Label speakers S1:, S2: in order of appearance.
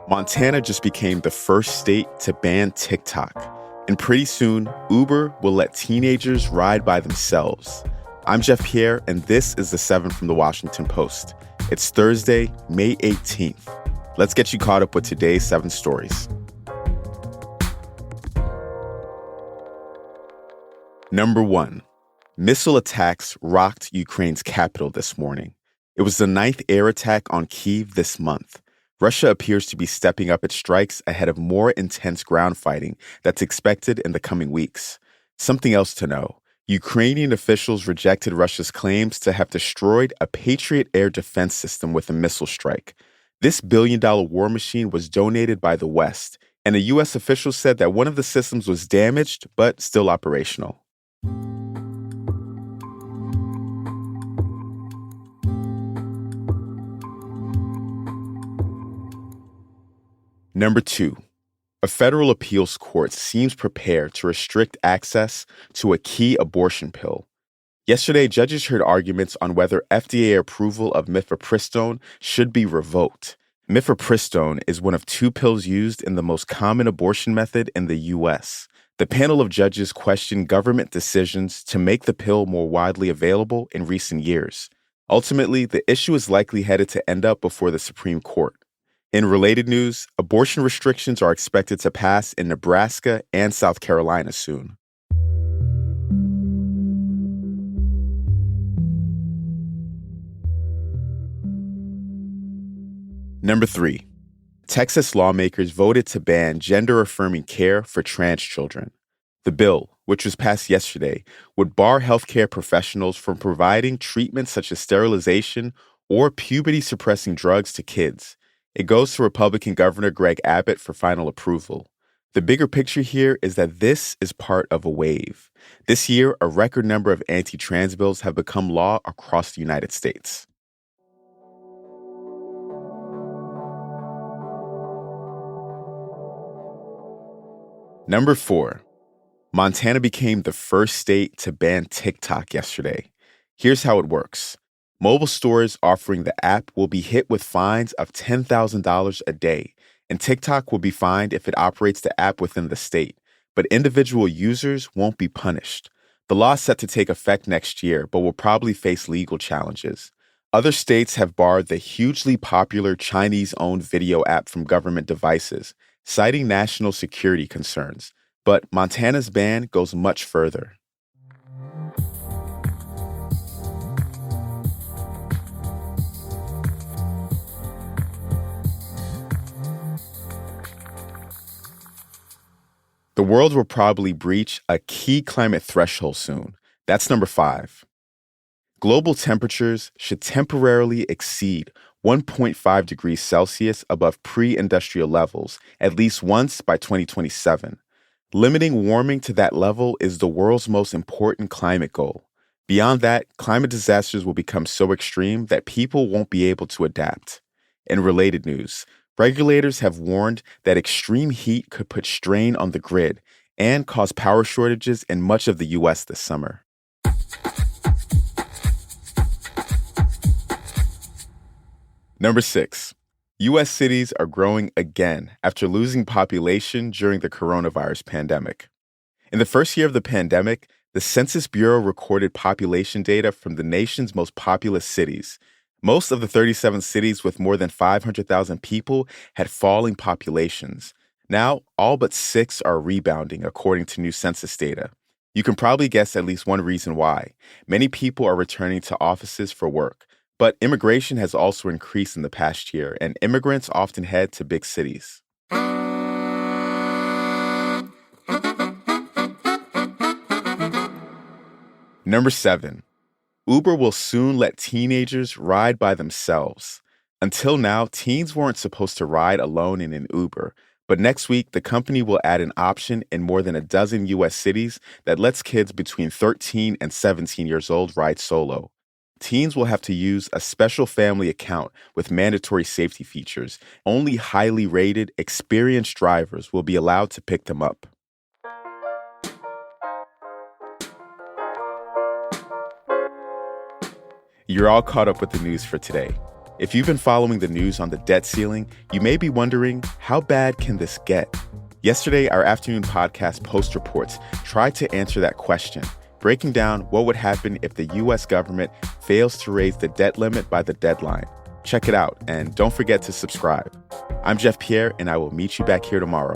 S1: Montana just became the first state to ban TikTok. And pretty soon, Uber will let teenagers ride by themselves. I'm Jeff Pierre, and this is The 7 from The Washington Post. It's Thursday, May 18th. Let's get you caught up with today's 7 stories. Number 1. Missile attacks rocked Ukraine's capital this morning. It was the 9th air attack on Kyiv this month. Russia appears to be stepping up its strikes ahead of more intense ground fighting that's expected in the coming weeks. Something else to know. Ukrainian officials rejected Russia's claims to have destroyed a Patriot air defense system with a missile strike. This billion-dollar war machine was donated by the West, and a U.S. official said that one of the systems was damaged but still operational. Number 2. A federal appeals court seems prepared to restrict access to a key abortion pill. Yesterday, judges heard arguments on whether FDA approval of mifepristone should be revoked. Mifepristone is one of 2 pills used in the most common abortion method in the U.S. The panel of judges questioned government decisions to make the pill more widely available in recent years. Ultimately, the issue is likely headed to end up before the Supreme Court. In related news, abortion restrictions are expected to pass in Nebraska and South Carolina soon. Number 3. Texas lawmakers voted to ban gender-affirming care for trans children. The bill, which was passed yesterday, would bar healthcare professionals from providing treatments such as sterilization or puberty-suppressing drugs to kids. It goes to Republican Governor Greg Abbott for final approval. The bigger picture here is that this is part of a wave. This year, a record number of anti-trans bills have become law across the United States. Number 4. Montana became the first state to ban TikTok yesterday. Here's how it works. Mobile stores offering the app will be hit with fines of $10,000 a day, and TikTok will be fined if it operates the app within the state, but individual users won't be punished. The law is set to take effect next year, but will probably face legal challenges. Other states have barred the hugely popular Chinese-owned video app from government devices, citing national security concerns, but Montana's ban goes much further. The world will probably breach a key climate threshold soon. That's number 5. Global temperatures should temporarily exceed 1.5 degrees Celsius above pre-industrial levels at least once by 2027. Limiting warming to that level is the world's most important climate goal. Beyond that, climate disasters will become so extreme that people won't be able to adapt. In related news, regulators have warned that extreme heat could put strain on the grid and cause power shortages in much of the U.S. this summer. Number 6. U.S. cities are growing again after losing population during the coronavirus pandemic. In the first year of the pandemic, the Census Bureau recorded population data from the nation's most populous cities. Most of the 37 cities with more than 500,000 people had falling populations. Now, all but 6 are rebounding, according to new census data. You can probably guess at least one reason why. Many people are returning to offices for work. But immigration has also increased in the past year, and immigrants often head to big cities. Number 7. Uber will soon let teenagers ride by themselves. Until now, teens weren't supposed to ride alone in an Uber, but next week, the company will add an option in more than a dozen U.S. cities that lets kids between 13 and 17 years old ride solo. Teens will have to use a special family account with mandatory safety features. Only highly rated, experienced drivers will be allowed to pick them up. You're all caught up with the news for today. If you've been following the news on the debt ceiling, you may be wondering, how bad can this get? Yesterday, our afternoon podcast, Post Reports, tried to answer that question, breaking down what would happen if the U.S. government fails to raise the debt limit by the deadline. Check it out, and don't forget to subscribe. I'm Jeff Pierre, and I will meet you back here tomorrow.